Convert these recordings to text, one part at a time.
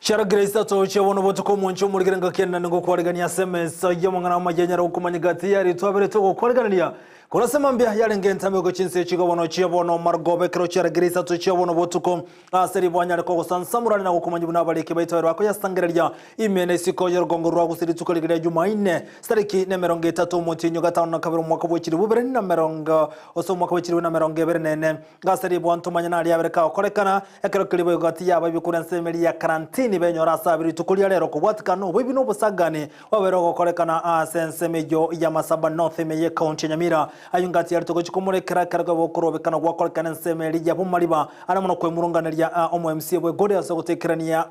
Shara Grace toche wono botuko muncho murigenga kenda ngo kwaligania SMS yamangana majanyara ukumanyigati yari twabere to kwaligania kurasema mbya yalenge ntame go chinse chigo wono chibono margobe kro Shara Grace toche wono botuko aseri bwanyara ko sansamurana na ukumanyibuna abalike baitwa rako yastangererya imene siko yergongo rwa gusiri tukoligire Jumaine stariki ne 30 mutinyo gatano kabiri mwaka bwikiri bubere na merongo oso mwaka bwikiri na merongo ebernene gaseri bwantumanya na yabereka korekana ekero kilibo gati yaba bikurense meri ya karantini benyora sabiri tukulia lero kubwatikano webi no busagane wabero gukorekana asense mejo ya Masaba North meye county Nyamira ayungati yari tuko chikomurekera karga bokorobekana gwakorekana nsemeri ya bumaliba aramuno kwemurunganirya OMC bwe gode asogutekerania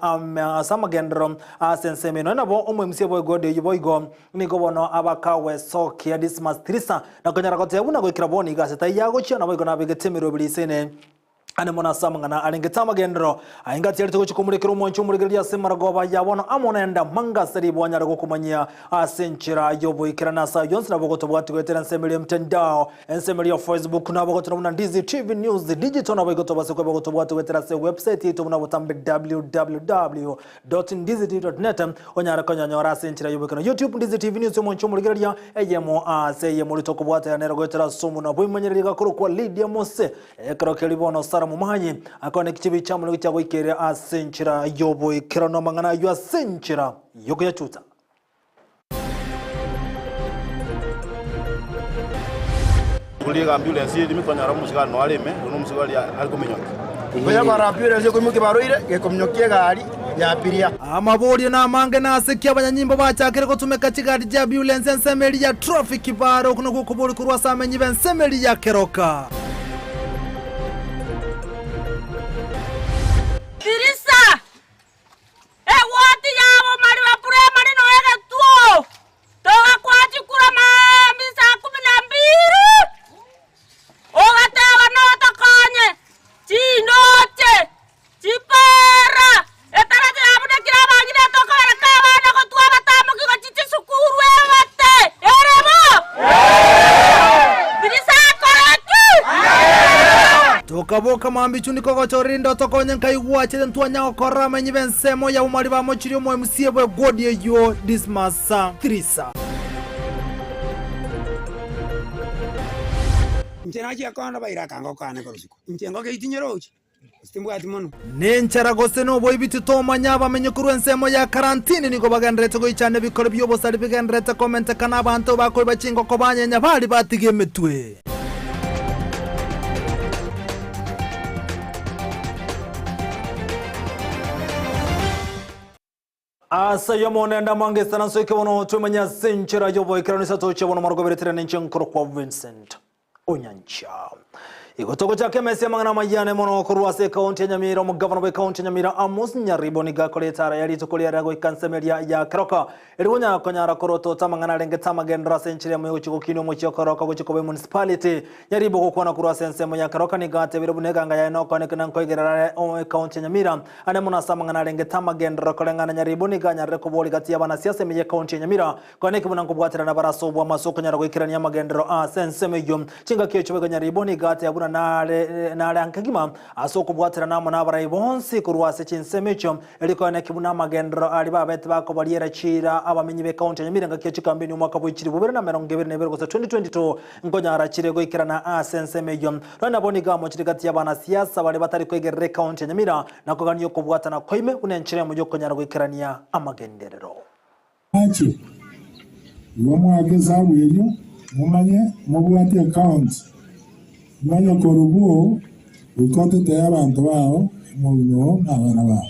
samagendro asense meno nabo OMC bwe gode yuboigo niko bono abakawe soki ya Dismas 3 na kanyara kote yabuna gwikira boni gaseta yago cyana boigo nabigetemiro bilisene ane mona samangana alengeta gendro aingati yari tukochikomurekero moncho muregeria semaragoba yabona amonenda manga seri bwanyara gokumanyia asenchira yobo ikirana sa yonse nabogoto bwatu gwetera nsemeli mtandao ensemeli ya Facebook nabogoto na Ndizi TV News digital nabogoto baseko bogoto bwatu gwetera se website yetu munabotambe www.ndizitv.net onyara kanyanyora asenchira yobo kana YouTube Ndizi TV News moncho muregeria eyemo aseye muri toko bwatu yanero gwetera sumu na bwimanyirira koro kwa Lydia Mose ekro kelibono mumanyi akone kichibi chamuno cyago ikere asenchira yobo ikirano mangana yo asenchira yoko yachuta kuliga ambulance limifanya ramusika no aleme no musigali alikomenyoka kuya bara ambulance ko muke baroire gekomnyokie gari ya abiria amabori na mange na sekia abanyanyimbo bachakire ko tumeka kigari ja ambulance nsemeri ya traffic baro kuno gukuburi kurwa samenyi bensemeri ya keroka Kaboka mambichu niko gochorindo tokonye nkaigwa chete ntwanya okora menyi bensemo ya umari ba mochirio mo MC bwe godie yo Dismas 3 Nchenachi akona baira kango kane korusiko Nchengo ke itinyerochi Stimbwati mono Nenchara gose no boy biti to manya bamenye kuru ensemo ya karantini niko bagandrete go ichane bikore byo bosari bigandrete comment kana abantu bakoi bachingo ko banyenya bali batigemetwe Asa yamonenda mangesta nansoike wono tumenya senchira yobo ikranisa toche wono margoberetera nenchenkoro kwa Vincent Onyancha Igotoko chake mesi amangana mayane mono kuruwase kaunti ya Nyamira mugavana wa kaunti ya Nyamira Amos Nyaribo gakoletara yali tukulia rago ikansemeria ya Keroka eliwonya konyara koroto tamangana lengeta magendra senchira mu chikokino mu Keroka go chikobe municipality Nyaribo gukwana kuruwase nsemo ya Keroka nigate birubunega ngaya no konekana nkoigerara kaunti ya Nyamira ane mona samangana lengeta magendra kolengana Nyaribo niganya rekoboli gati yabana siasa meya kaunti ya Nyamira koneke bunangubwatira na barasobwa masoko nyara go ikirania magendra sensemeyo chinga kecho Nyaribo nigate yabuna nale ankagima asoko bwatira namo nabara ibonsi kurwase chinsemecho eliko ne kibuna magendro ali babete bako baliera chira abamenyi be county Nyamira ngakiye kambini umwaka bwikiri bubere na 2022 ngonya arachire go ikirana asensemeyo rana boniga mo chirigati yabana siasa bali batari kwegere county Nyamira nako ganyo kubwatana koime unenchire mu joko nyara go ikirania amagenderero achi yomwageza wenyu mumanye mubwati account Manya korubuo ukote te abantu bao muno nabana bao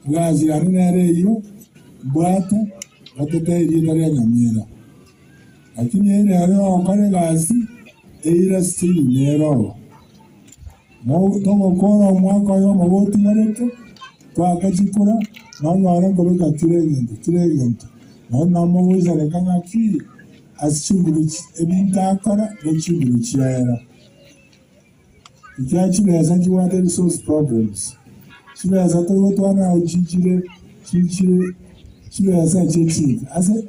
gazi anere iyo bwata batete yitari ya Nyamira lakini ene ayo okare gazi eira stili nero mo tomo kora mwaka yo maboti mareke kwa kachikura na ngara ngobeka tiregento na mo wizare kanga ki asinguru ebintakara n'ekinguru kirayara icyakibeza kiwande resource problems kibeza to twana ujijire kibeza cyeki ase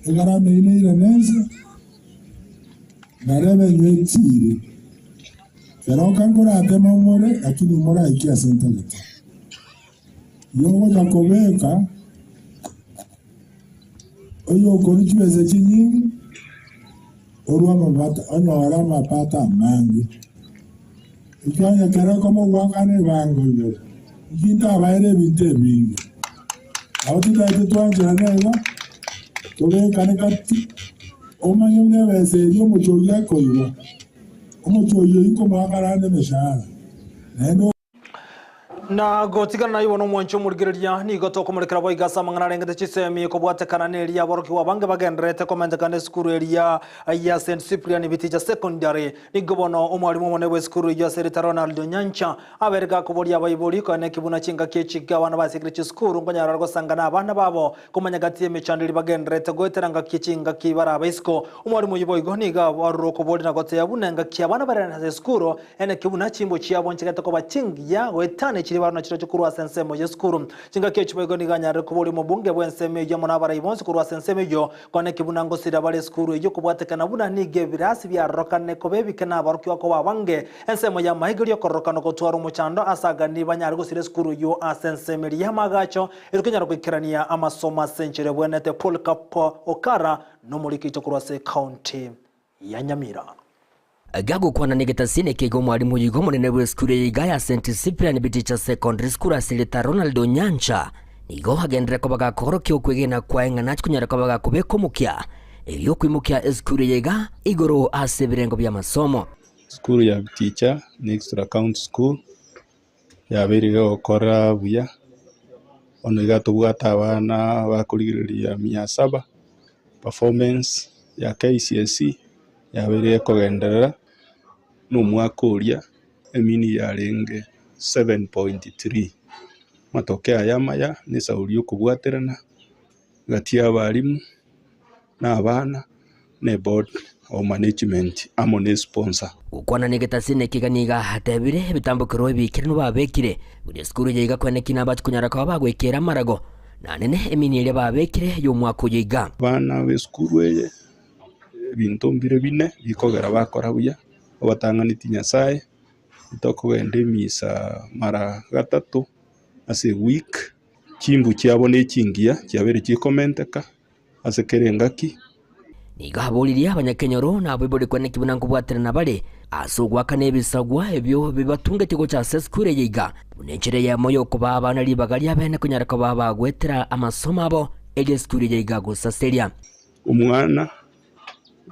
egarame ine neza narebe nyetire Pero kangura atema more lakini mora ikia sentaleta. yogo jakobeka oyo korichweze chinyingi orwa mabata onora mapata mangi ikanya kera como wakane bango yo jinta baire binte bingi auti da twanja nela tobe kanekati omanye mnebeze yo muchoya koyo omuchoyo iko makarane meshara nendo na gotigana na ibono mwancho murigiriria ni goto kumurikira boy gasa mangana rengete chisemi ko bwatekana eria boroki wabange bagendrete komenda kane skuru eria ya St Cyprian Bitija secondary ni gobono omwalimu mone we skuru ya Serita Ronaldo Nyancha aberga kuboria bayiboli ko ne kibuna chinga kechiga wana basikire skuru ngonyara rwo sangana abana babo komanya gatie mechandiri bagendrete goeteranga kichinga kibara baisiko omwalimu yiboy goniga waruro kubodi na gote yabunanga kiabana barana skuru ene kibuna chimbo chiabo nchigata ko bachingia wetane bana chiro chukurwa sensemo yeskuru chinga kechi boygo niganyare kubuli mubunge bwenseme yo munabara ibonse kurwa senseme yo kone kibunango sira bale skuru yo kubwatekana buna nige birasi bya rokane kobebike na baruki wako babange ensemo ya mahigiri yo korokano gotwara umuchando asaga ni banyare gusire skuru yo asenseme ya magacho irukenya rukikirania amasoma century bwenete Paul Kapo Okara no muri kichokurwa se county ya Nyamira gago kwana negeta sine kego mwalimu yigo munene we skuru ya St Cyprian Bitija secondary school asilita Ronaldo Nyancha nigo hagendera ko bagakoro kyo kwegena kwaenga nachukunyara ko bagakubeko mukya iyo kwimukia skuru yiga igoro asebirengo bya masomo skuru ya Bitija next account school ya berige okora buya ono igato bwata abana bakurigiriria 700 performance ya KCSE yabereye kugenderera n'umwaka uria emini yarenge 7.3 matokeo yamaya ni sauri kubwaterana gati y'abarimu n'abana ne board of management amone sponsor ukwana negeta sine kiganiga hatebire bitambukiro bikire no babekire buri skuru yiga kwene kinaba kunyara kwa bagwekera marago nanene emini ile babekire yo mwaka uyiga bana be skuru eye bintu mbire bine bikogera bakora buya abatanganiti Nyasaye itokogende misa mara gatatu ase week chimbu cyabone kingia cyabere kikomenteka ase kerengaki nigahaburiria abanyakenyoro nabo bori kwene kibunango bwaterana bare asugwa kane bisagwa ebyo bibatunge tigo cha seskure yiga unenjere ya moyo kuba abana libagaria bene kunyaraka baba gwetera amasomo abo ege skure yiga gusaseria umwana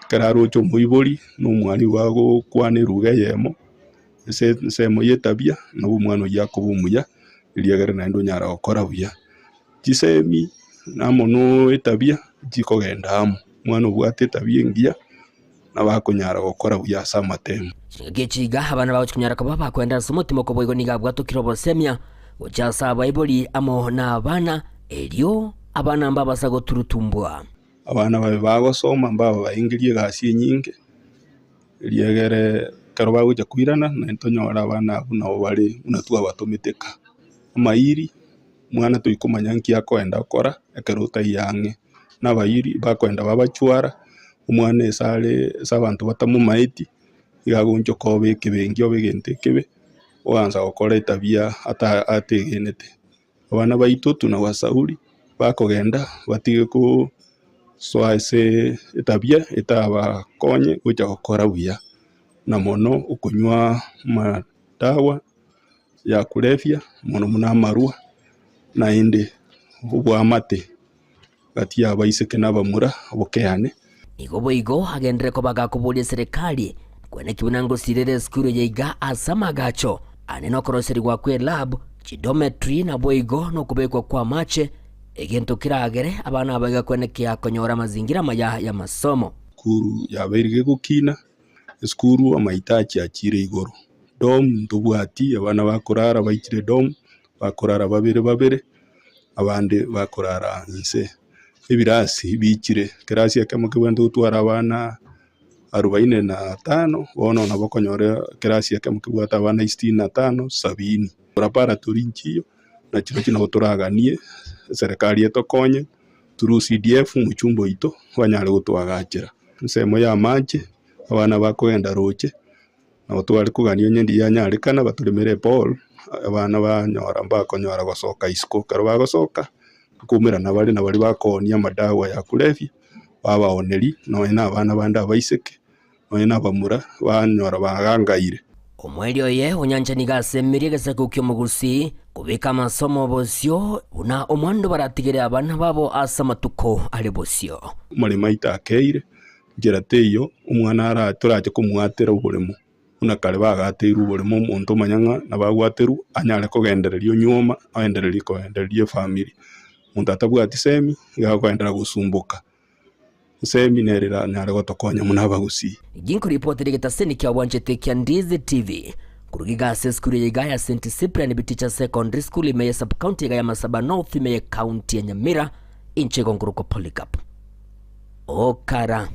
kararo cyo muibori n'umwani wago kwane ruga yemo se moye tabia no umwana yakubumuya iliagara nando nyara okora buya kisemi namono etabia jikogenda amo mwana ubwate tabia ngia nabakonyara okora buya samatemu gechiga abana bawo kunyara kababa kwenda sumutimo ko boygo nigabwa to kirobo semya uchasa baiboli amo na abana elio abana mbabasa go turutumbwa abana babe bagosoma mbaba baingirie gasi nyinge iliagere karoba guja kwirana na ntonyora abana abuna obare unatwa batomiteka amairi mwana tuikumanya nki akoenda okora ekeruta yange nabayiri bakwenda babachwara umwana esale sabantu batamumaiti igagunjo kobe kibengyo begente kebe oanza okora etabia ategenete abana baitu tuna wasauri bakogenda batige ku soase etabia etaba konye uja okora buya na mono ukunywa madawa ya kulevya mono munamarua na inde ubwamate gati ya baiseke nabamura bokeane igo agendere ko bagakubulia serikali kwene kibunango sirere skuru yiga asama gacho aneno koroseri gwa kwe lab chidometry na boigo no kubekwa kwa mache egento kiragere abana abaga kwene kya konyora mazingira maya ya masomo kuru ya berige gukina skuru amaitachi akire igoro dom ndubwati abana bakorara baikire dom bakorara babere abande bakorara nse ibirasi bikire kirasi akamuke bwendo utwara abana 45 bono nabokonyore kirasi akamuke bwata abana 65 70 urapara turinchiyo na kino kino turaganie serikali etokonye turu CDF muchumbo ito banyare gutwagakira nsemo ya manje abana bakwenda roche na utwari kuganio nyendi ya nyare kana batulemere Paul abana banyora bakonyora gosoka isiko karo bagosoka kumira na bari bakonia madawa ya kulevya babaoneri no ina abana bandi abaiseke no ina bamura banyora bagangaire. Omweli oye Onyancha nigasemirie gesako kyomugusi kubika masomo bosio una omwando baratigere abana babo asa matuko ali bosio muri maita akeire njira teyo umwana ara turaje kumwatera uburimo una kale bagatera uburimo umuntu manyanga nabagwateru anyale kogendererio nyuma aendererio kogendererio family umuntu atabwati semi gakwendera gusumbuka semi nerira nyale gotokonya munabagusi ginko report rigetaseni kya wanchete kya Ndizi TV kurugiga skuli ya Igaya St. Cyprian Biticha Secondary School imeye sub county ya Masaba North imeye county ya Nyamira inche gonguruko Polycarp Okara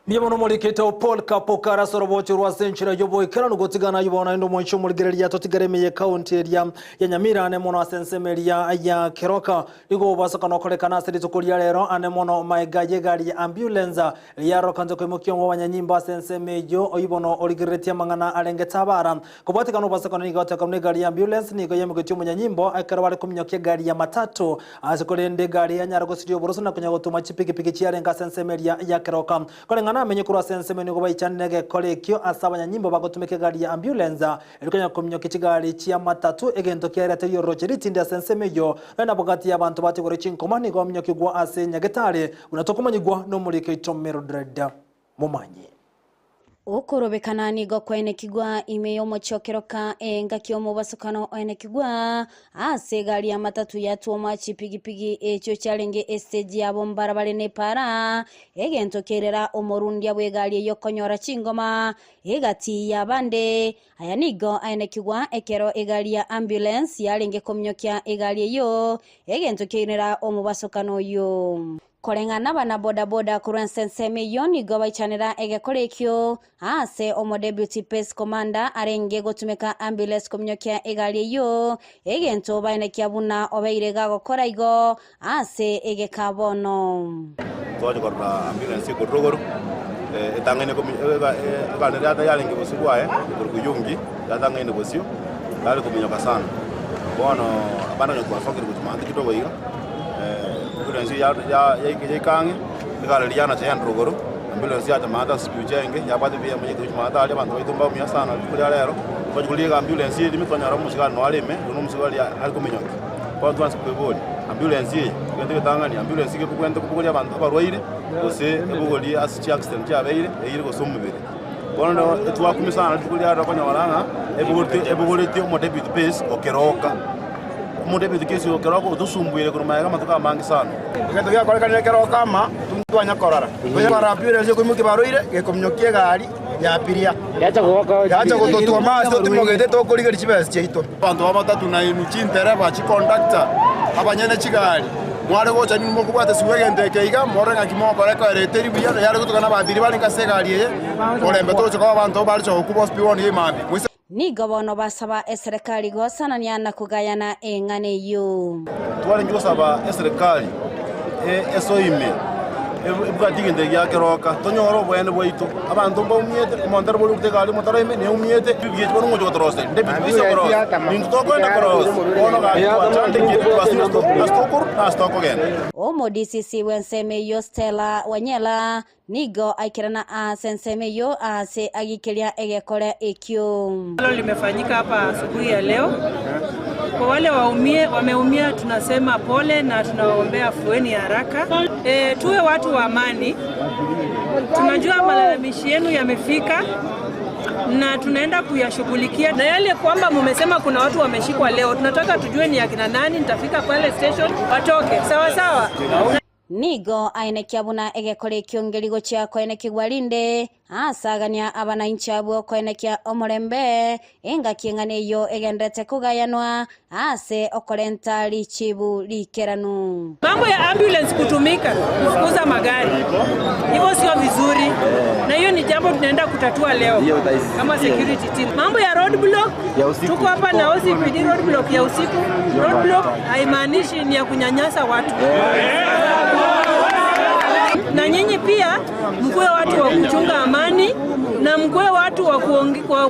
Miyamono molikete Paul Kapokara soroboche rwa senchira yobo ikara nugotigana yibona ndo mwencho muligereria totigaremeye county ya Nyamira ane mono asensemeria ya Keroka ligo basaka nokolekana seri tukulia lero ane mono maigaye gari ambulance yaro kanzo kwemukyo wanyanyimba asensemejo oyibono oligeretia mangana alengetabara kubatika no basaka niga takamne gari ambulance nigo yemugityo munyanyimbo akara bali kumnyoke gari ya matatu azikolende gari ya nyarago studio boroso na kunyago tuma chipiki chiarenga asensemeria ya Keroka kolengana amenye kurwa sensemeni ngo bayichanege kolekyo asabanya nyimbo bagotumeke gari ya ambulance elikonya kumnyoke chigari chia matatu egento kera teriyo rocheriti ndia sensemeyo na bogati y'abantu bategore chinkomani ngo mnyoke gwa ase nyagetare unatokomanyigwa no muri Keitomero Dreda Mumanyi Okorobekana nigo kwene kigwa imeyo mochokeroka engakyo mubasukano ene kigwa ase gari ya matatu yatu machi pigipigi echo challenge stage yabo mbarabale ne para egento kerera omorundi abwe gari yokonyora chingoma egati yabande aya nigo ene kigwa ekero egari ya ambulance yalenge komnyokya egari yo egento kerera omubasukano yo Kolengana bana boda boda kurensenseme yoni goba chanera egekolekyo ase omo deputy pace commander arenge gotumeka ambulance komnyokia egali yo egento baine kyabuna obeire gago koraigo ase egekabono twaje korra ambulance ko rogoro etangene ko kana data yalenge bosubwae kurkuyungi datangene bosio dale kuminyoka sana bono abana kwa fakiri kutumanda kidogo hiyo ambulance ya kangi igala liana tayari rogoro ambulance ya tamata sikuchenge ya bado pia mwenye kumata ale bantu itumba umya sana kuli alero kwa kuliga ambulance ile mitwanya ramu sigana no aleme uno musigali alikuminyoka kwa tuanze kuboli ambulance ye ngende tangani ambulance ke kukwenda kubugolia abantu abarwaire ose ebugoli asichi accident ya beire eyire ko somubere bono etwa kumisana tukuli ara kwa nyawalanga ebugoli mo deputy pace okeroka Mude bidikisi okerako dusumbuye kurumaya kama tukamangi sana. Ngento ya kolekana Keroka ma tumtwanya korara. Oya para ambulance ko muki baroire ke komnyokie gari ya piria. Yacha gutotwa maso tumogete to koligeri chibese cheito. Bantu bamatatu na inuchintere ba chi conductor abanyene chigari. Mware gocha ni mukubate suwege ndeke iga morenga kimoko reko reteri biya yare gutukana babiri bali kasegari ye. Olembe tocho kwa bantu bali cho kubo spion ye mambi. Ni gobono basaba eserikali gosana nyana kugayana engane yo. Twale njo saba eserikali esoime ebugati ngende ya Keroka tonyoro bwene bwito abantu mbawumyete komandar bolu kutegali motareme ne umyete biye twono ngojo trose ndebi biso koro nintu tokwenda koro ono ga twante kitu basisto astoko gen Omo DCC wenseme yo Stella Wanyela nigo aikirana asenseme yo ase agikelia egekole ekyo. Hilo limefanyika hapa asubuhi ya leo. Kwa wale wameumia tunasema pole na tunawaombea afueni ya haraka. Tuwe watu wa amani. Tunajua malalamishi yenu yamefika na tunaenda kuyashughulikia. Na yale kwamba mmesema kuna watu wameshikwa leo, tunataka tujue ni akina nani, nitafika pale station watoke. Sawa sawa. Nigo aine kiabuna egekole kiongeligo chako ene kigwalinde asagania abana inchabu ko ene kya omorembe enga kiengane yo egendete kugayanwa ase okolenta lichibu likeranu. Mambo ya ambulance kutumika kufukuza magari hivyo sio vizuri, na hiyo ni jambo tunaenda kutatua leo kama security team. Mambo ya roadblock tuko hapa na OCPD roadblock ya usiku. Roadblock haimaanishi ni ya kunyanyasa watu. na nyinyi pia mkuwe watu wa kuchunga amani na mkuwe watu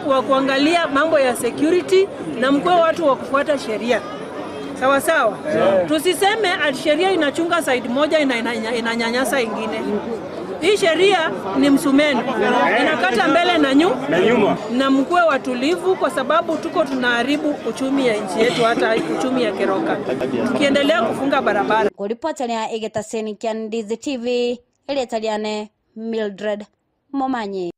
wa kuangalia mambo ya security na mkuwe watu wa kufuata sheria. Sawa sawa. Tusiseme ati sheria inachunga side moja inanyanyasa ingine. Hii sheria ni msumeno. Inakata mbele na nyuma. Na mkuwe watulivu kwa sababu tuko tunaharibu uchumi ya nchi yetu, hata uchumi ya Keroka. Tukiendelea kufunga barabara. Kuripotania Egetaseni Kian Dizi TV, Elietaliane Mildred Momanyi.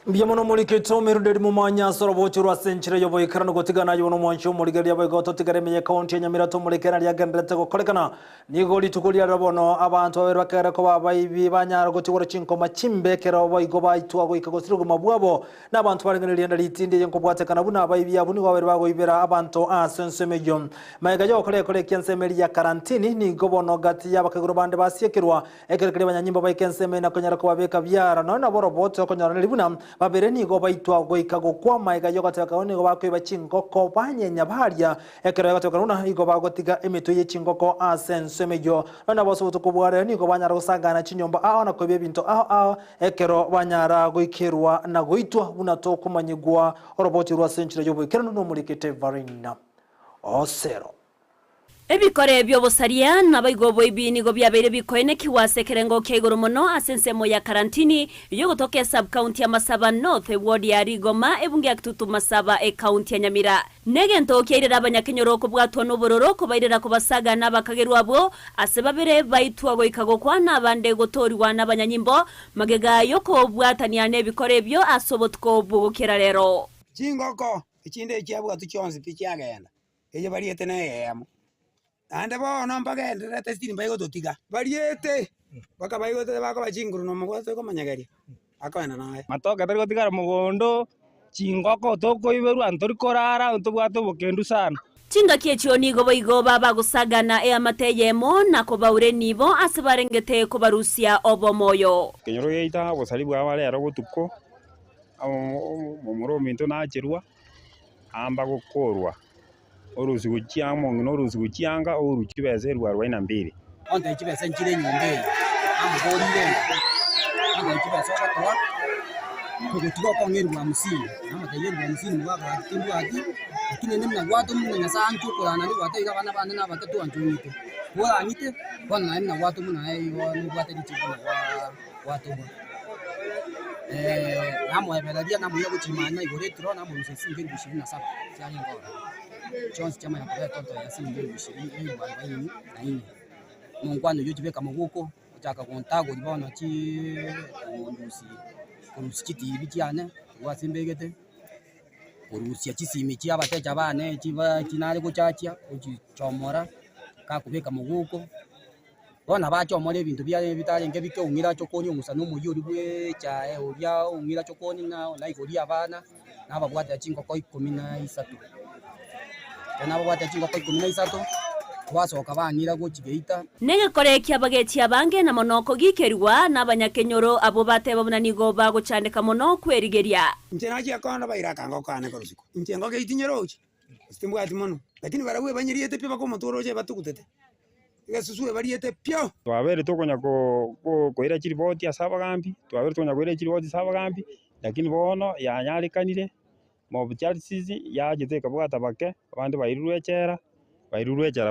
Biamono mulikito mirudedi mumanya sorobochi rwa senchire yoboikana no gotigana yono mwancho muligari yaboigoto tigare menye county ya Nyamira to mulikana ya gendrete go korekana nigo litukulia rabono abantu babere bakere ko babayibi banyara gotigora cinko machimbe kero boigo baitwa go ikagosiro go mabwabo n'abantu barengeneria na litinde yenko bwatekana buna abayibi abuni babere bagoibera abantu asensemejo maiga yo kore kensemeri ya karantini nigo bono gati yabakaguro bande basiekerwa ekerekere banyanyimbo baikenseme na konyara ko babeka byara no na boroboto konyara libuna babere nigo baitwa goika gukwa maiga yo gateka oni go bakwiba cingoko banyenya barya ekero gateka nuna igo bagotiga emito ye cingoko asensemejo na boso tukubware nigo banyara gusangana cinyomba aho na kwebye binto aho ekero banyara goikirwa na goitwa unato kumanyigwa oroboti rwa senchire yo bwikero no mulikete varina osero ebikore byobosaria nabayigobo ibinigo byabere bikoene kiwasekerengo kegoro mono asensemo ya karantini yo gotoke sub county ya Masaba North ward ya Rigoma ebungi akitutu Masaba county ya Nyamira negento kierera abanyakenyoro ko bwatwa no bororo ko bairera ko basaga nabakagerwa abo asebabere baitwa go ikagokwa nabande gotori wa nabanyanyimbo magega yoko bwatania nebikore byo asobotko bugukira rero chingoko ikinde cyabwa tucyonzi picyagenda eje bariete na yemo ande bono mpaka endera testini bayigo totiga bariete baka bayigo te baka bachinguru no mugwate ko manyagari akana nae matoka tari gotigara mugondo chingoko toko iberu antori korara ntubwato bokendu sana chinga kiechio nigo boigo baba gusagana amateyemo nako baure nibo asibarengete ko barusia obomoyo kenyoro yeita bosali bwa bare aro gutuko mumuro minto na cherwa amba gukorwa oruzi gucyamo n'oruzi gucyanga oruki beze rwa 42 onde kibese nkire nyumbe amugorire anga kibese bakwa kugutuka kwa ngeru wa musini amatayeri wa musini mubaka timbu ati lakini nemna watu muna sanchu kulana ni watu igabana bana na batatu anjumite bora anite bana nemna watu muna ayo ni watu dichibona watu namo ebeladia namo yo kuchimana igoretro namo musisi 27 cyane ngora chonsi chama ya kwa toto ya simu 20 na ini mungwano yo tibeka maguko utaka kontago libona chi mundusi kurusikiti ibityane wasimbegete kurusia chisimi chia bateja bane chiba kinale kuchachia uchichomora ka kubeka maguko bona bachomora ebintu bya bitale ngebike ungira chokoni umusano muyuri bwe cha uria ungira chokoni na igori abana nababwate chingo ko 13 nabo batachinga ko 13 wasoka bangira go kigeita nege korekia bagetia bange na monoko gikerwa nabanyakenyoro abo bateba bunanigo bago chandeka mono kwerigeria ntena kia kona bairaka ngo kane korusiko ntengo geitinyorochi stimbwati mono lakini barawe banyiriete pye bako motoroje batukutete gesusue bariete pyo twabere tokonya ko ira chiriboti asabagambi twabere tokonya ko ira chiriboti asabagambi lakini bono yanyarikanire mobutyarisizi yagiteka bwata bake abandi bairurwechera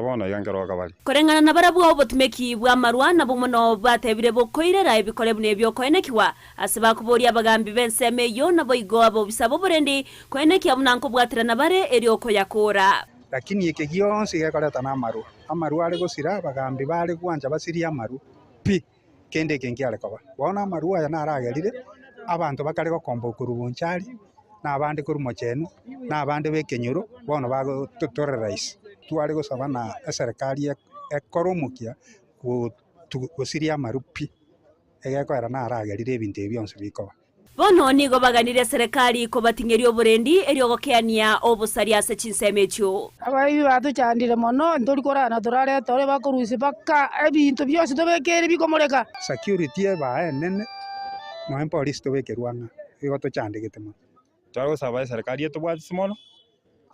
bono yangero akabali korengana na barabu obotumeki bwa marwa na bumono batebire bokoirera ebikore bune byo koenekiwa asiba kuboria abagambi benseme yo na boigo abo bisabo borendi koenekia bunanko bwatira na bare erioko yakora lakini ekegio sigekoreta na amaru ari gusira abagambi bari gwanja basiria amaru pi kende kengiare koba bona amaru aya naragerire abantu bakari gokomba kurubunchari n'abandi kuri mochenu n'abandi bekenyuro bono bago tutorerize twari gusaba na serikali ekoromukia gusiria marupi egekwera naragerire ebintu byonse bikoba bono nigo baganire serikali ko batingerio oborendi eriogokeania obusaria se chinsemecho abayi batuchandire mono ndori korana turare tore bakurusi baka ebintu byose tobekere bikomoreka security baenene no police tobekerwana igotuchandigite mono twaro saba serikali yetu bwa simono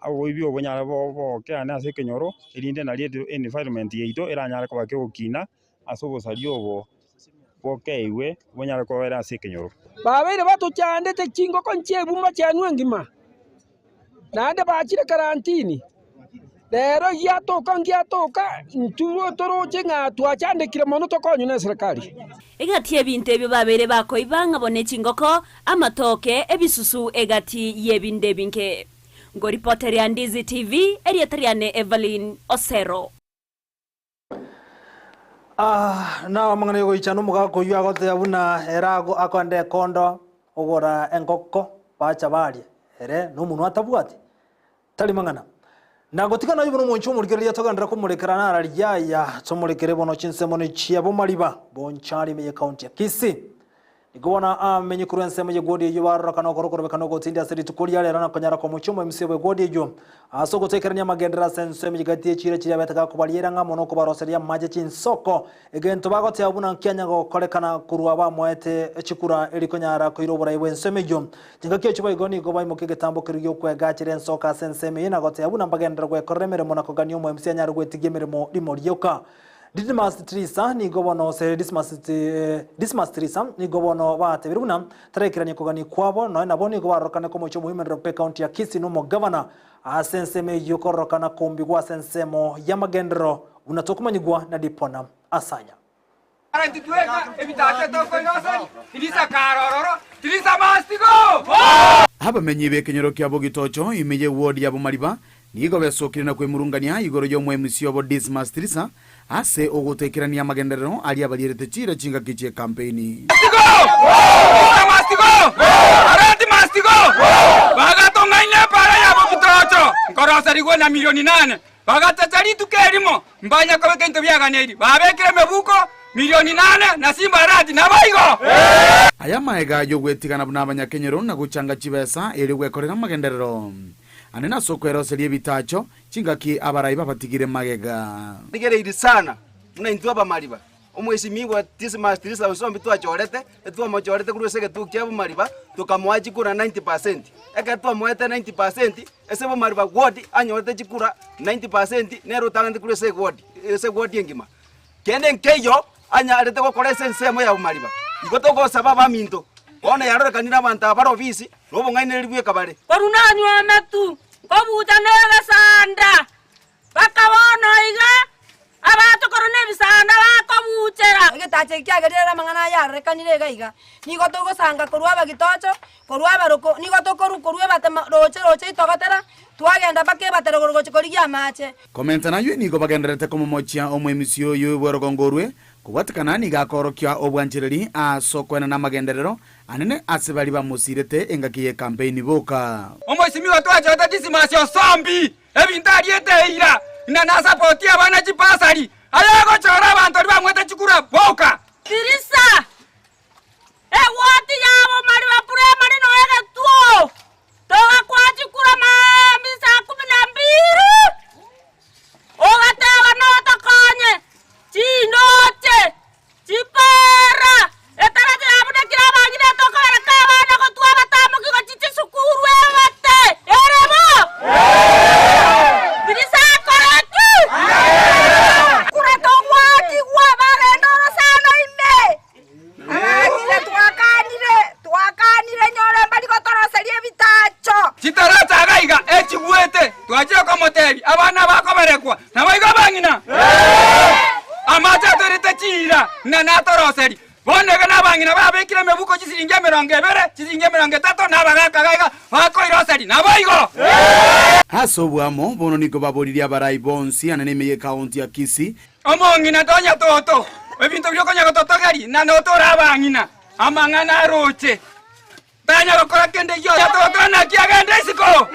abo ibyo bonyara bo keana ase kenyoro irinde na rieto environment yeito iranyara kwa ke okina asobo saliobo kokeiwe bonyara kowera sekenyoro babaire batuchandete chingoko nchebuma chanwe ngima nande bachire karantini lero yatoka ntuwo toroche nga twachandikire mono tokonyu na serikali egati ebintu ebyo babaire bakoiba ngabone chingoko amatoke ebisusu egati yebinde binke ngo reporter ya Ndizi TV erietariane Evelyn Osero. Na mangana yugo ichano muga ko yuago te abuna erago akonde kondo ogora engoko bacha bali ere no muntu atabuati tali mangana nagotika na yubo moncho murikiriya togandira ko murekera na arya tsomurekere bono chinsemo ni chiabo maliba bonchari meye county ya Kisii igona amenye kurense meye godi yo barakana korokoro bekano gotinda seri tukuri yale rana konyara ko muchomo msebe godi yo asoko tekeranya magendera sense meye gati chire chire betaka kubaliera nga mono ko baroseria maje chinsoko egento bagote abuna kyanya go korekana kurwa ba moete chikura erikonyara ko irobora iwe nsemejo jinga kyo chibo igoni go baimo kegetambo kiryo kwega chire nsoka sense meye nagote abuna magendera go koremere mona ko ganyo mo msi anyara gwetigemere mo limoryoka Dismas Trisa ni gobono se Dismas Trisa ni gobono bate biruna tarekiranye kugani kwabo no naboni go barokana ko mucho muhimu rope county ya Kisii no governor asenseme yokorokana kombi gwa sensemo ya magendero unatokumanyigwa na dipona asanya haba menye bekenyero kya bogitocho imeye ward ya Bomaliba nigo besokire na kwemurungania igoro yo mwemusi obo Dismas Trisa ase ogotekerania magenderero ali abalirete chira chinga kiche campaign mastigo bagatongaine para ya bogitocho nkorosari gwe na milioni 8 bagatachari tukerimo mbanya ko bekento byaganeri babekire mebuko milioni 8 na simba radi na baigo aya maega yo gwetigana buna abanyakenyero na guchanga chibesa eri gwekorera magenderero anena sokwero serie bitacho chingaki abarai babatigire magega tigereire sana muna intwa Bomaliba omwesimiwa Dismas Trisa usombi twachorete etwa mochorete kurusege tukya Bomaliba tukamwachi kura 90% eka twa mwete 90% ese Bomaliba ward anyorete chikura 90% nero tangandi kurusege ward ese ward yengima kende nkeyo anyarete ko korese nsemo ya Bomaliba igoto sababa minto ona yarora kanira banta baro ofisi robo ngaine libwe kabare korunani wa metu kobuta nega sanda bakabono iga abato korone bisanda bakobutera egetache kyagerera mangana yarre kanire gaiga nigo togo sanga korwa bagitocho korwa baroko nigo tokoru korwa batema roche itogotera twagenda bake batero gorgoche korigia mache komenta nayo nigo bagenderete komo mochia omwemisio yo borogongorwe kubatikana ni gakorokya obwanchireri asokwena na magenderero anene asibali bamusirete engakiye campaign boka omwesimiwa twachote Dismas osombi ebintari eteira na support abana chipasari ayago chora abantu bamwete chikura boka Trisa wati ya Bomaliba primary no ega tuo toga kwa chikura misa 12 ogatewa no tokanye chinoche chipera etaraje abuna kira bagire tokara kabana ko tuwa batamo kiko chichi sukuru ewate eremo Trisa koratu kurato wati wa barendo sana ime agile twakanire nyore mbali ko toroserie bitacho chitaracha gaiga echibwete twachira ko moteri abana bakoberekwa nabaiga bangina amacha torite chira na natoroseri bonega nabangina babekire mebuko chisiringe 20 chisiringe 30 nabagaka gaiga bakoiroseri nabaigo hasobwamo bono niko baboriria abarai bonsi anene meye county ya Kisii omongina tonya toto ebintu byokonya gototogeri na notora abangina amangana roche tanya gokora kende yo toto na kiagende siko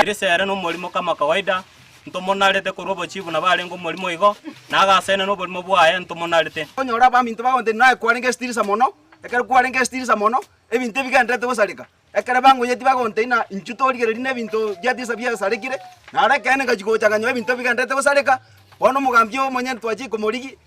irisere no molimo kama kawaida ntomonarete kurobo chibu na balengo molimo igo naga sene no bolimo bwaye ntomonarete onyora ba minto bagonte na kwarenge stirisa mono ekere kwarenge stirisa mono ebintu bigandrete gosarika ekere bango yeti bagonte ina inchutorigereri ne bintu byatisa byasarekire nara kene gajigochanga nyo ebintu bigandrete gosarika bono mugambyo monye twachi komorigi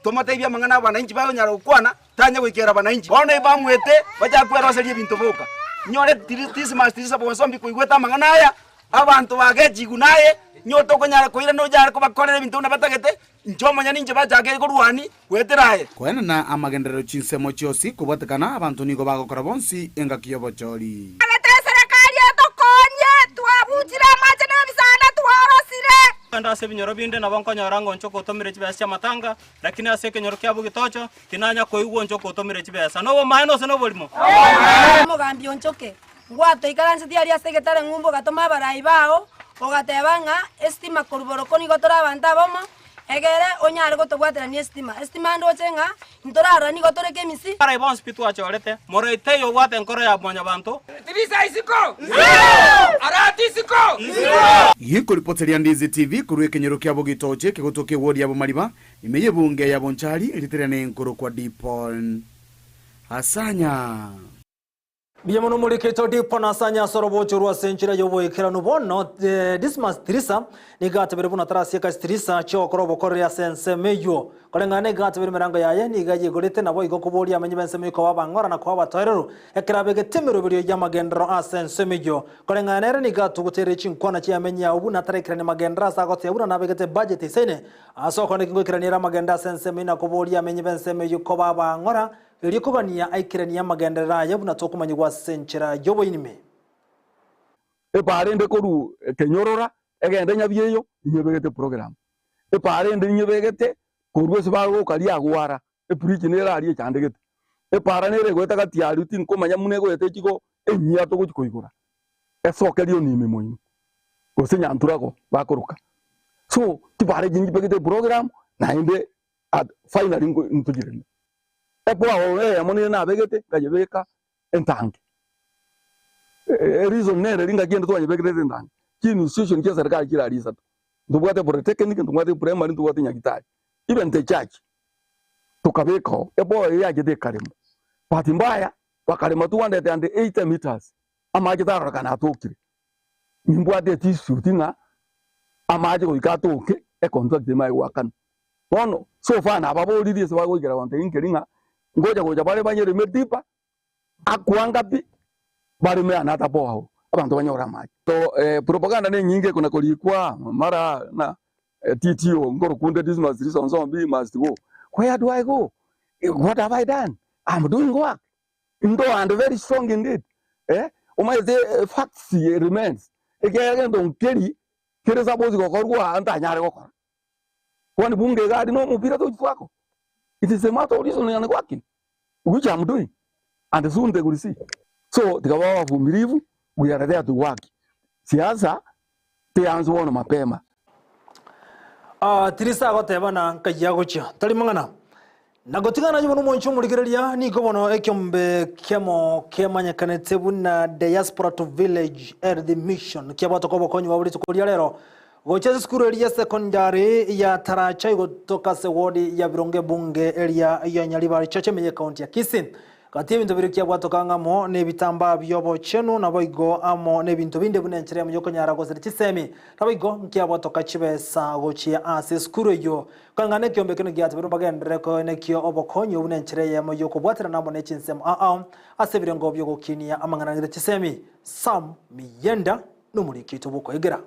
tomate bya mangana bana inchi bagonyara kwana tanya gwikera bana inchi bono ibamwete baja kwera serie bintu boka nyore Dismas Trisa bonsombi kuigweta mangana aya abantu bagejigu naye nyoto konyara koira no jara ko bakorera bintu na batagete nchomo nyani nje bachake kurwani weteraye kwena na amagenderero chinsemo chiosi kubatekana abantu nigo bagokora bonsi engaki yobochori serikali etokonye twabutire amache n'ebisana twarosire kanda ase binyoro binde nabonkonyora ngoncho kotomire chibesa cha matanga lakini ase kenyoro kya bugitocho tinanya koigwo ncho kotomire chibesa no maheno se no bolimo mugambi onchoke ngwato ikaranse diari ase getare ngumbo gatoma barai bao ogatebanga estima koruboroko ni gotora abantu abomo egere onyare gotobwatera ni estima ndo chenga ntorara ni gotore kemisi para ibon spitu achorete moreite yo wate nkoro ya mwanya bantu tibisa isiko arati isiko yiko ripoteria Ndizi TV kurwe kenyero kya bogitoche kegotoke wodi ya Bomariba imeye bunge ya Bonchari iliterane nkoro kwa Dipon Asanya Biyamono muliketo Dipon Asanya sorobocho rwa senchira yobo ikirano bono Dismas Tirisa ni gatebere buna tarasi ka Tirisa cho korobo korya sense meyo kolengane gatebere meranga yaye ni gaje golete nabo igokubori amenye bense meyo kwa bangora na kwa batorero ekirabe getemero biri ya magendro asense meyo kolengane ni gatugutere chinkwana chi amenya ubu na tarekirane magendra sagote ubu na begete budget isene asoko ne kingokiranira magenda sense meyo na kubori amenye bense meyo kwa bangora Rikubania aikirania magendera yabuna tokumanyi gwa senchera yobo inime parende koru kenyorora egende nyabyeyo nyebegete program parende nyebegete korwese bago kali agwara preach nera ari cyandegete paranere gweta gati ari uti nkomanya munego yete kigo enyia to gukikoigura esokeri onime moyino gose nyanturago bakoruka so tipare nyebegete program na inde finally ntugirene Epo amoni na begete kajebeka entange reason nere ringa kiende to ajebeka entange kini institution kia serikali kila alisa ndubwate polytechnic ndubwate primary ndubwate nyakitari even the church tukabeka epo yajede karemo pati mbaya bakarema 280 meters amaje taraka na tokire nimbwate tissue tinga amaje ko ikatoke e contract mai wakana bono so far na baboli dise bago igera wante inkeringa ngoja bale banyere medipa akuangapi bale me anata poa abantu banyora maji so propaganda ne nyinge kuna kolikwa mara na TTO ngoro kunde Dismas Tirisa Nzombi must go where do I go what have I done I'm doing work and very strong indeed the facts remains again don't carry kere suppose go korwa anta nyare go kwani bunge gadi no mupira to twako. It is a matter of reason and working, which I'm doing, and soon they will see. So the government of Mirivu, we are there to work. Siasa, they answer one mapema. Tirisa gotebana kayagocha. Tali mangana. Nagotigana yuno moncho muligereria ni gobono ekyombe kemo kemanya kanetebuna diaspora to village and the mission kyabato kobo konyu wabuli tukulia lero. Gocheze skuru elia secondary ya Taracha igotoka se wodi ya Bironge bunge elia ya Nyaribari chache menye kaunti ya Kisii. Kati ebintu biri kyabwato kangamo ne bitamba byobo chenu na boigo amo ne bintu binde bunenchire mu yokonyara gose kisemi. Naboigo mkyabwato kachibesa gochia ase skuru yo. Kangane kyombe kino gyati biro bagendere ko ne kyo obokonyo bunenchire ya mu yokobwatira nabo ne chinsem ase birengo byo gokinia amangana ngire kisemi. Sam Miyenda numuri buko egera.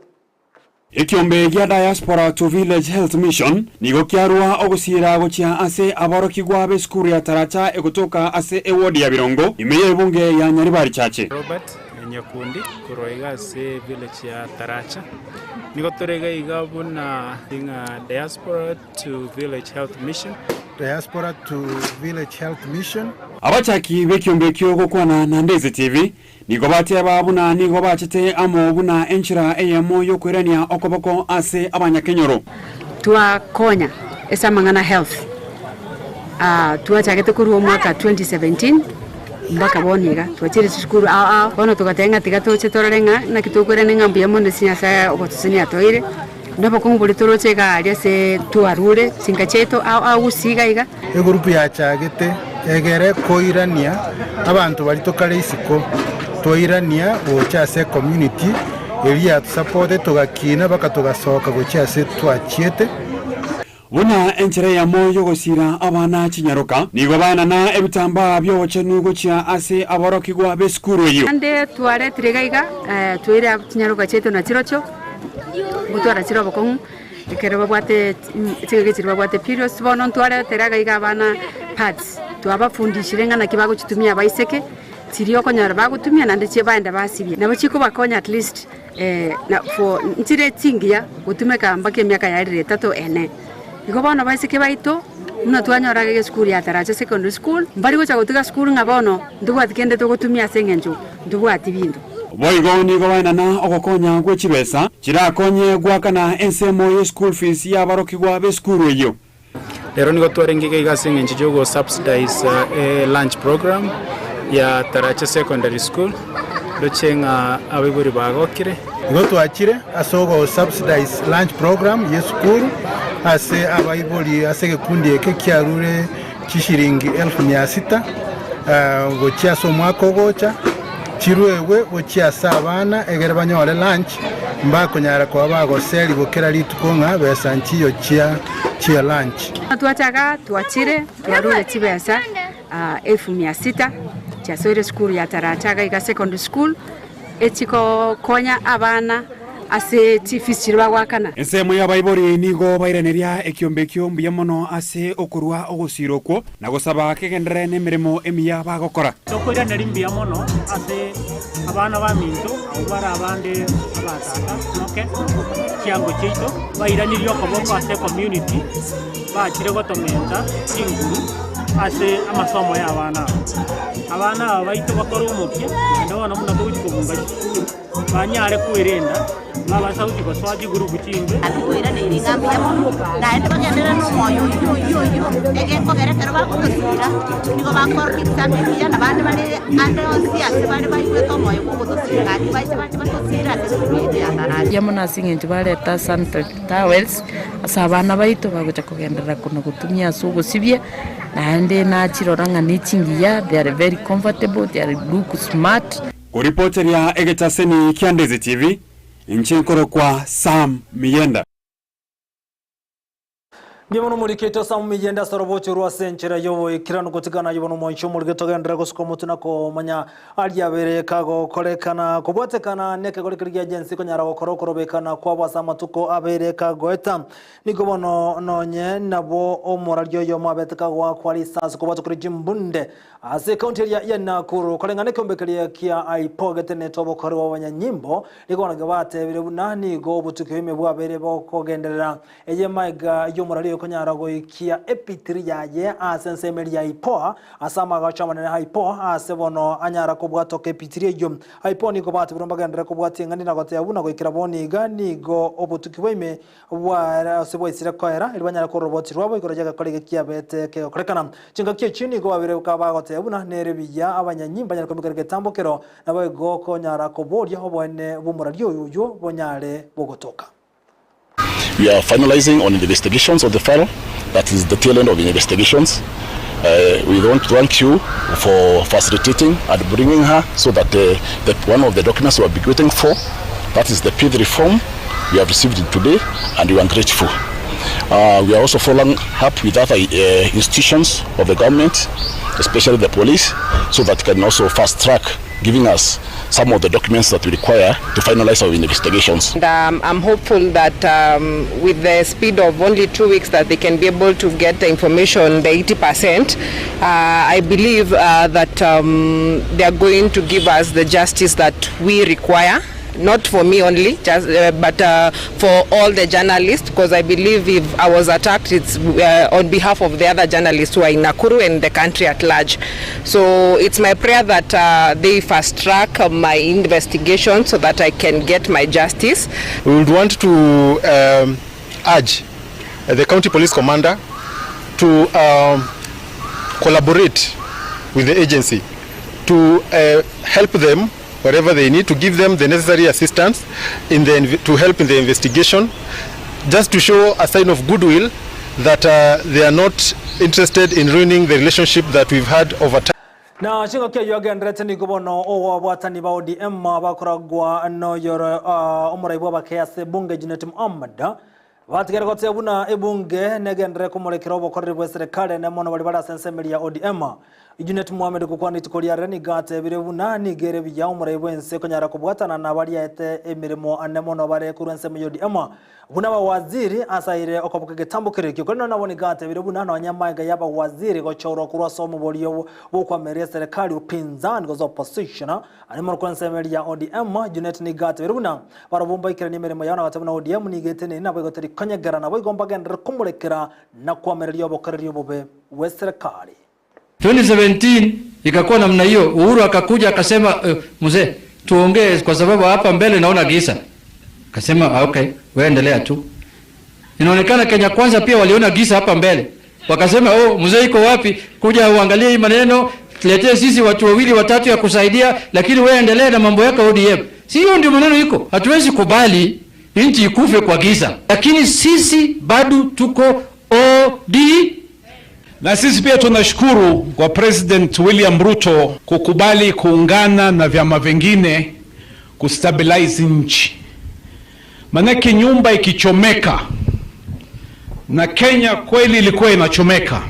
Ekyombe gya diaspora to village health mission nigo kyarwa ogusira gochia ase aboroki gwabe skuru ya Taracha egotoka ase ewodi ya Birongo imeye bunge ya Nyaribari chache Robert Nyakundi kuroiga ase village ya Taracha nigo torega igabuna dinga diaspora to village health mission abachaki bekyombe kyogo kwana na Ndizi TV nigo bate ababuna nigo bachete amo buna enchira eyamo yokwerania okoboko ase abanyakenyoro twakonya esa mangana health twachagete kuri mwaka 2017 mpaka boniga twachire shukuru bono tugatenga tigatoche torenga na kitukwere ngambi ya monde sinyasa ogotusinia toire nabo kongubuli toroche garia se tuarure singacheto usiga iga egrupu yachagete egere koirania abantu bali tokale isiko toirania gocha se community elia support tugakina baka tugasoka gocha se twachiete Buna enchire ya moyo gosira abana chinyaroka nigo bana na ebitamba byo chenu gochia ase aboroki gwa beskuru yo ande tuare tirigaiga tuira chinyaroka cheto na chirocho mutwara chiro bokon ekero babwate chigechiri babwate periods bono ntware teraga igabana pads twabafundishire ngana kibago chitumia baiseke tirio konyara bagutumia nande che baenda basibye nabo chiko bakonya at least na for ntire tingia gutumeka mbake miaka ya 3 ene iko bono baiseke baito muna twanyora ge school ya Taracha secondary school mbari gocha gutiga school ngabono ndubwati kende to gutumia sengenjo ndubwati bindu boigo ni go baina na ogokonya gwe chibesa chirakonye gwakana ensemo yo school fees ya baroki gwa be school yo lero nigo twarengege igasengenje jogo subsidize lunch program ya Taracha secondary school dochenga abiburi bagokire nigo twachire asogo subsidize lunch program ye school ase abaibuli ase gikundi eke kiarure chishiringi 1600 gochia so mwako gocha chirwewe gochia sabana egere banyore lunch mbako nyara kwa bago seli gokera litukonga besa nchiyo chia lunch twachaga twachire twarure chibesa 1600 cha sore school ya Taracha ga secondary school echiko konya abana ase tifisiri bagwakana ensemo ya baibori nigo baireneria ekiombekio mbuya mono ase okurwa ogosirokwo na gosaba kegendere nemirimo emiya bagokora tokoira mbuya mono ase abana baminto abara abande abatata noke kiango cheito bairanirio koboko ase community bachire gotomenta inguru ase amasomo ya abana baito bakora umuke ndabona muna kubunga banyare kwirenda baba sauti ko swaji guru buchimbe akwira ne ringambi yamo naende bagendera no moyo yo ege ko gere kero bakutosira niko bakor kitsambe ya nabande bali ando siase bali bayito moyo kutosira ati baje batosira ati ya Taracha yamo nasingenje baleta Sunbelt Towels asabana baito bagocha kugendera kuno gutumia sugo sibye naende na chiroranga nichingiya they are very comfortable, they are look smart. Kuripoti ya Egetaseni Kiandezi TV nchinkoro kwa Sam Miyenda. Biamono muri keto Sam Miyenda soroboche ruwa senchera yobo ikirano gutigana yobono moncho muri getogenda gusuko mutuna ko manya aliyabere kago kolekana kubwatekana neke golikirya agency konyara gukorokorobekana kwa basama tuko abere kago eta nigobono nonye nabo omoralyo yo mabeteka gwa kwali sasa kubwatukuri jimbunde ase county ya Nakuru kolengane kombekelia kia aipogete netobo kori wabanya nyimbo nigona gabate bire bunani go butukime bwabere bokogenderera eye maiga yo moralyo konyara goikia epitri yaye asensemeli ya ipoa asama gachamana na ipoa asebono anyara kubwatoka epitri yo ipoa niko bati burumbagendera kubwati ngani nagote yabuna goikira boni gani go obutukibwime bwa sebo isira koera ilibanyara ko roboti rwabo ikorojaga kolege kiabete ke korekana cinga kie chini go babere kabagote yabuna nerebiya abanyanyimba nyara komberege tambokero nabo go konyara koboria obone bumuralyo yuyo bonyare bogotoka. We are finalizing on the investigations of the file. That is the tail end of the investigations. We want to thank you for facilitating and bringing her so that one of the documents we are waiting for, that is the P3 form, we have received it today and we are grateful. We are also following up with other institutions of the government, especially the police, so that can also fast track giving us some of the documents that we require to finalize our investigations. And I'm hopeful that with the speed of only 2 weeks that they can be able to get the information, the 80%, I believe that they are going to give us the justice that we require. Not for me only, just, but for all the journalists, because I believe if I was attacked, it's on behalf of the other journalists who are in Nakuru and the country at large. So it's my prayer that they fast track my investigation so that I can get my justice. We would want to urge the county police commander to collaborate with the agency to help them wherever they need, to give them the necessary assistance to help in the investigation, just to show a sign of goodwill that they are not interested in ruining the relationship that we've had over time. Na chingo kia yogendrete ni kubono owa watani ba ODM bakoragwa no yoro omuraibo bakayase bunge Junet Muhammad batigera gote buna ebunge negendere kumulekero bokorere bwa serikali ne mono bali barasensemeli ya ODM Junet Mohamed kukwani tikolia reni gate birebuna ni gere biya umurayibwense konyara kubwatana na bari yete emirimo anemono bare kurense muyodi ama buna ba waziri asaire okobuke getambukire kikono naboni gate birebuna na nyamaga yaba waziri gochoro kurwaso mu boliyo bokwa mere serikali upinzani gozo opposition anemo kurense media ODM Junet ni gate birebuna barabumba ikirani mirimo yana gatabuna ODM ni getene nabo goteri konyagara nabo igomba gendera kumurekera na kwamereryo bokoreryo bobe we serikali 2017 ikakuwa namna hiyo. Uhuru akakuja akasema mzee tuongee kwa sababu hapa mbele naona giza. Akasema okay, wewe endelea tu. Inaonekana Kenya Kwanza pia waliona giza hapa mbele. Wakasema mzee iko wapi? Kuja uangalie hii maneno, tuletee sisi watu wawili watatu ya kusaidia, lakini wewe endelea na mambo yako ODM. Si hiyo ndio maneno iko. Hatuwezi kubali nchi ikufe kwa giza. Lakini sisi bado tuko ODM. Na sisi pia tunashukuru kwa President William Ruto kukubali kuungana na vyama vingine kustabilize nchi. Manake nyumba ikichomeka na Kenya kweli ilikuwa inachomeka,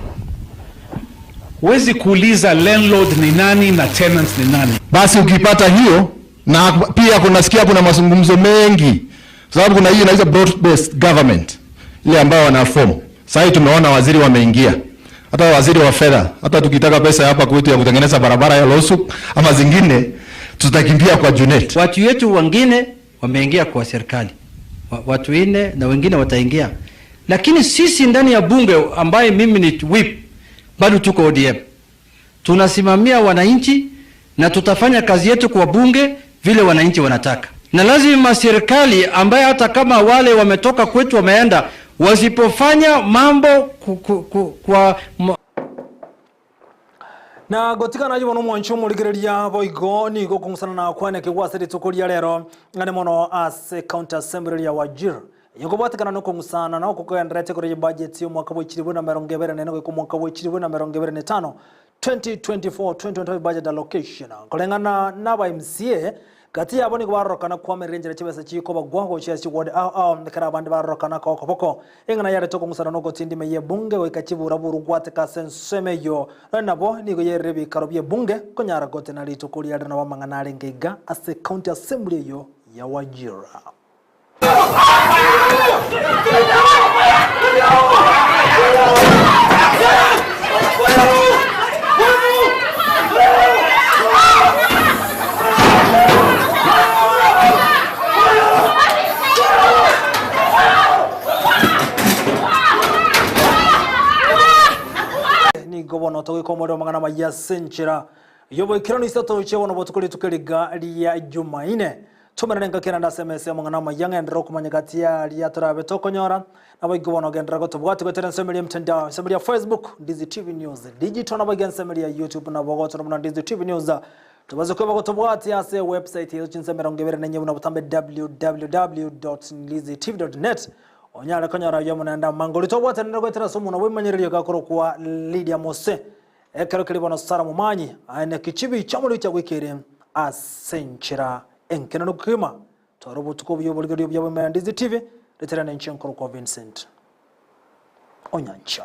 huwezi kuuliza landlord ni nani na tenant ni nani. Basi ukipata hiyo, na pia kunasikia kuna mazungumzo mengi, sababu kuna hii inaitwa broad based government ile ambayo wana form. Sasa tumeona waziri wameingia, hata waziri wa fedha, hata tukitaka pesa hapa kwetu ya kutengeneza barabara ya Losu ama zingine tutakimbia kwa Junet. Watu wetu wengine wameingia kwa serikali, watu wengine na wengine wataingia, lakini sisi ndani ya bunge ambaye mimi ni whip bado tuko ODM. Tunasimamia wananchi na tutafanya kazi yetu kwa bunge vile wananchi wanataka, na lazima serikali ambaye hata kama wale wametoka kwetu wameenda, wasipofanya mambo kwa na gotika na jibono mwancho muligereria boigo ni go kumusana na kwane kigwasiri tukulia lero ngane mono as county assembly ya Wajir yego batikana no kumusana na okukenderete kuri budget yo mwaka bw'ikiribu na 2024 ko mwaka bw'ikiribu na 2025 2024-2025 budget allocation kolengana naba MCA gati yabo ni kubarokana kwa merenjere chibesa chiko bagwaho chesi ward kara bandi barokana ko kopoko ingana yare to kumusana no gotindi meye bunge we kachibura buru gwate ka sensemeyo nabo ni go yerebi karobye bunge konyara gote na lito kuri yare na bamangana rengega as county assembly yo ya Wajira. Ni gobono to ikomodo mangana mayasenchira yobo kironi sato chewono botukuli tukeliga ya Jumaine tumerenga kena SMS mangana mayanga ndro kumanyagatia ya tarabe tokonyora nabo gobono gendra go tubwati go terensemeli mtandao semeli Facebook Dizzy TV News digital nabo gensemeli ya YouTube nabo go tuna Dizzy TV News tubaze kwa go tubwati ase website yetu chinsemera ngebere nenye unabutambe www.dizzytv.net onyala kanyara yo munanda mangoli to bwate ndo gwetera somo na wemanyerere gakoro kwa Lydia Mose ekero kilibono sara mumanyi ane kichibi chamuli cha wikere asenchira enkena no kima torobo tuko byo bulgari byo Dizzy TV letera nenche nkoro kwa Vincent Onyancha.